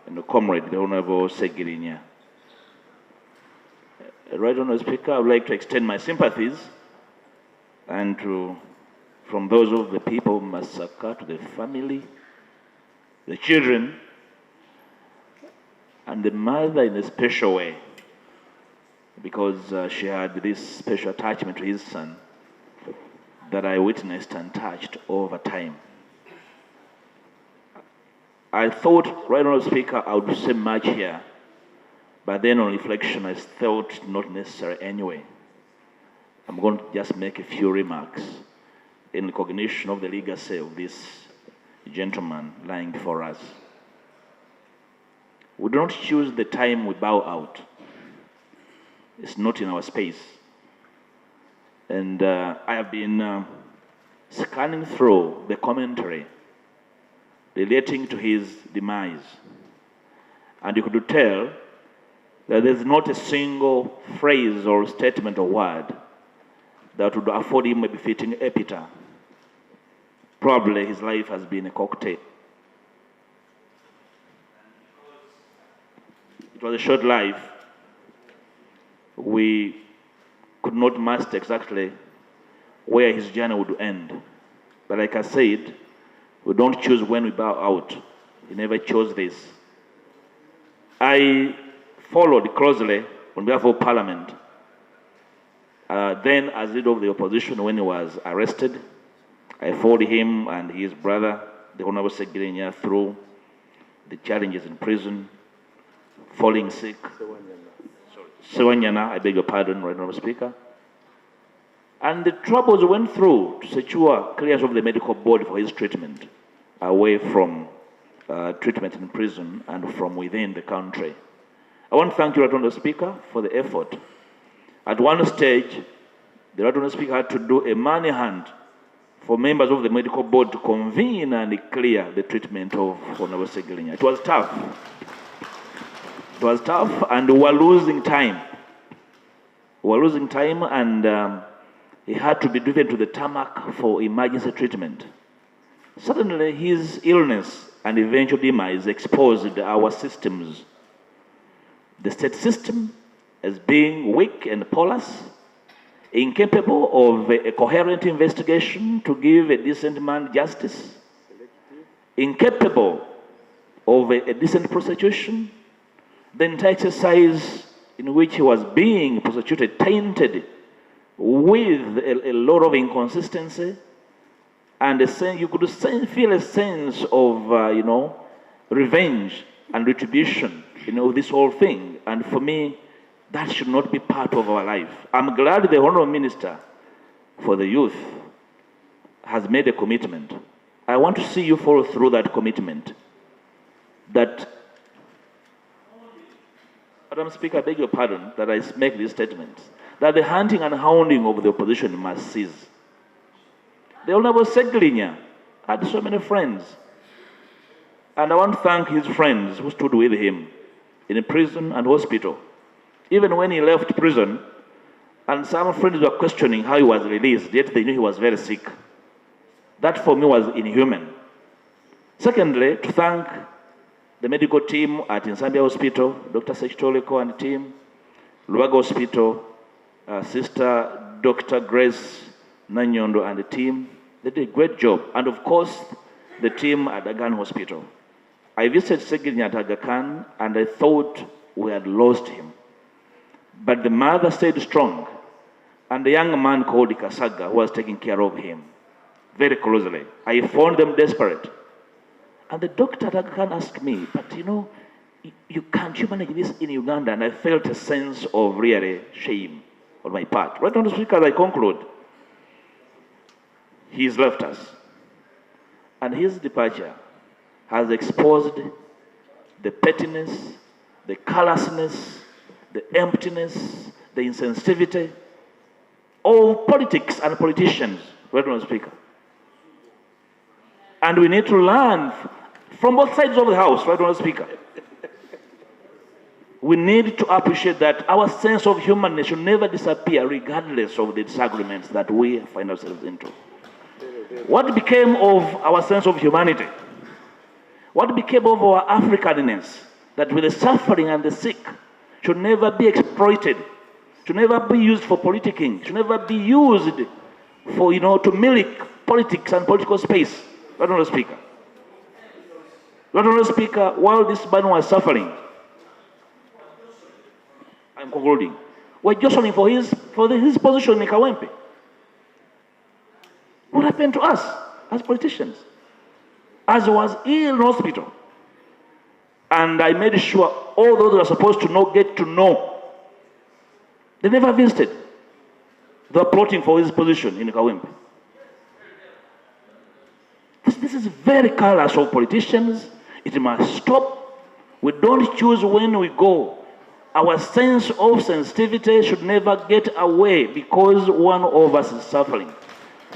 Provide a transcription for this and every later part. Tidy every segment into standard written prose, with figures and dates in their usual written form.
and the comrade, the Honorable Segirinya. Right Honorable Speaker, I would like to extend my sympathies and from those of the people of Masaka to the family, the children, and the mother in a special way, because she had this special attachment to his son that I witnessed and touched over time. I thought, right Honorable Speaker, I would say much here, but then on reflection, I felt not necessary anyway. I'm going to just make a few remarks in recognition of the legacy of this gentleman lying before us. We do not choose the time we bow out. It's not in our space. And I have been scanning through the commentary relating to his demise. And you could tell that there's not a single phrase or statement or word that would afford him a befitting epitaph. Probably his life has been a cocktail. It was a short life. We could not master exactly where his journey would end. But like I said, we don't choose when we bow out. He never chose this. I followed closely on behalf of Parliament, then as leader of the opposition when he was arrested. I followed him and his brother, the Honorable Segirinya, through the challenges in prison, falling sick. Sewanyana, I beg your pardon, Right Honorable Speaker. And the troubles went through to secure clearance of the medical board for his treatment, away from treatment in prison and from within the country. I want to thank you, Right Honorable Speaker, for the effort. At one stage, the Right Honorable Speaker had to do a money hunt for members of the medical board to convene and clear the treatment of Honorable Segirinya. It was tough. It was tough, and we were losing time. We were losing time, and he had to be driven to the tarmac for emergency treatment. Suddenly, his illness and eventual demise exposed our systems. The state system as being weak and porous, incapable of a coherent investigation to give a decent man justice, incapable of a decent prosecution. The entire exercise in which he was being prosecuted tainted with a lot of inconsistency, and you could feel a sense of, revenge and retribution, this whole thing. And for me, that should not be part of our life. I'm glad the Honourable Minister for the Youth has made a commitment. I want to see you follow through that commitment. That, Madam Speaker, I beg your pardon that I make these statements, that the hunting and hounding of the opposition must cease. The Honourable Segirinya had so many friends, and I want to thank his friends who stood with him in prison and hospital. Even when he left prison, and some friends were questioning how he was released, yet they knew he was very sick. That for me was inhuman. Secondly, to thank the medical team at Nsambya Hospital, Dr. Sechitoleko and team, Luaga Hospital, Sister Dr. Grace Nanyondo and the team. They did a great job. And of course, the team at Aga Khan Hospital. I visited Segirinya at Aga Khan, and I thought we had lost him. But the mother stayed strong, and the young man called Kasaga was taking care of him very closely. I found them desperate. And the doctor at Aga Khan asked me, but you can't you manage this in Uganda? And I felt a sense of really shame on my part. Right on the speaker, as I conclude, he's left us. And his departure has exposed the pettiness, the callousness, the emptiness, the insensitivity of politics and politicians, right on the speaker. And we need to learn from both sides of the house, right on the speaker. We need to appreciate that our sense of humanness should never disappear regardless of the disagreements that we find ourselves into. What became of our sense of humanity? What became of our Africanness? that with the suffering and the sick should never be exploited, should never be used for politicking, should never be used for, to milk politics and political space. Lord Honourable Speaker. Lord Honourable Speaker, while this man was suffering, I'm concluding, we're jostling for his position in Kawempe. What happened to us as politicians? As I was ill in hospital, and I made sure all those who are supposed to know get to know. They never visited. They were plotting for his position in Kawempe. This is very careless of politicians. It must stop. We don't choose when we go. Our sense of sensitivity should never get away because one of us is suffering.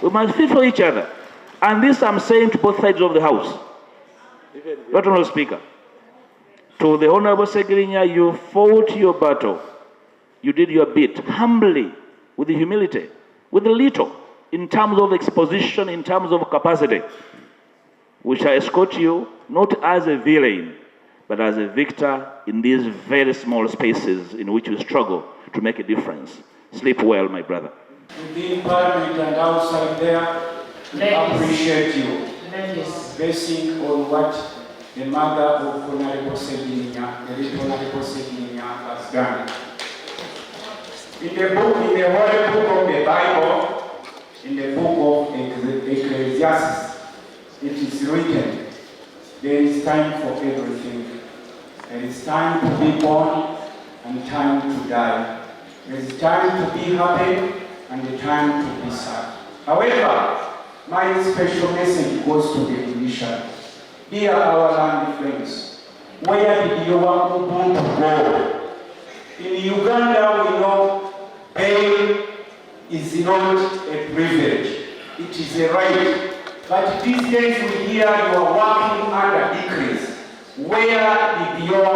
We must feel for each other. And this I'm saying to both sides of the House. Lord Honourable Speaker, to the Honourable Segirinya, you fought your battle. You did your bit humbly, with humility, with a little, in terms of exposition, in terms of capacity. We shall escort you not as a villain, but as a victor in these very small spaces in which you struggle to make a difference. Sleep well, my brother. Within Parliament and outside there, we appreciate you. Basing on what the mother of Honourable Segirinya, the late Honourable Segirinya, has done. In the Holy Book of the Bible, in the book of Ecclesiastes, it is written, there is time for everything. There is time to be born and time to die. There is time to be happy and the time to be sad. However, my special message goes to the Tunisian. Dear our land friends, where did you want Ubuntu go? In Uganda, we know bail is not a privilege. It is a right. But these days we hear you are working under decrees. Where did your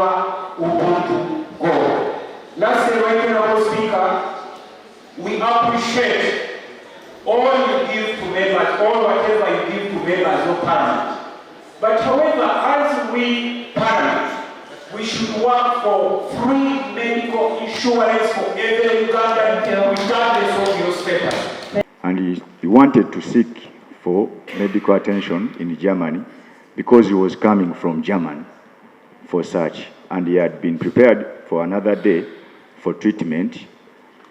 Ubuntu go? Lastly, Right Honourable Speaker, we appreciate all you give to members, all whatever you give to members of Parliament. But however, as we Parliament, we should work for free medical insurance for every Ugandan regardless of your status. And he wanted to seek for medical attention in Germany because he was coming from Germany for such. And he had been prepared for another day for treatment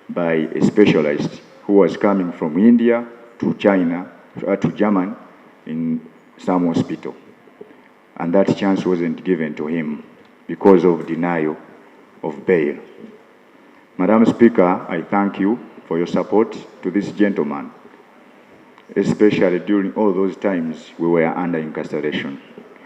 by a specialist who was coming from India to China, to Germany in some hospital. And that chance wasn't given to him because of denial of bail. Madam Speaker, I thank you for your support to this gentleman, especially during all those times we were under incarceration.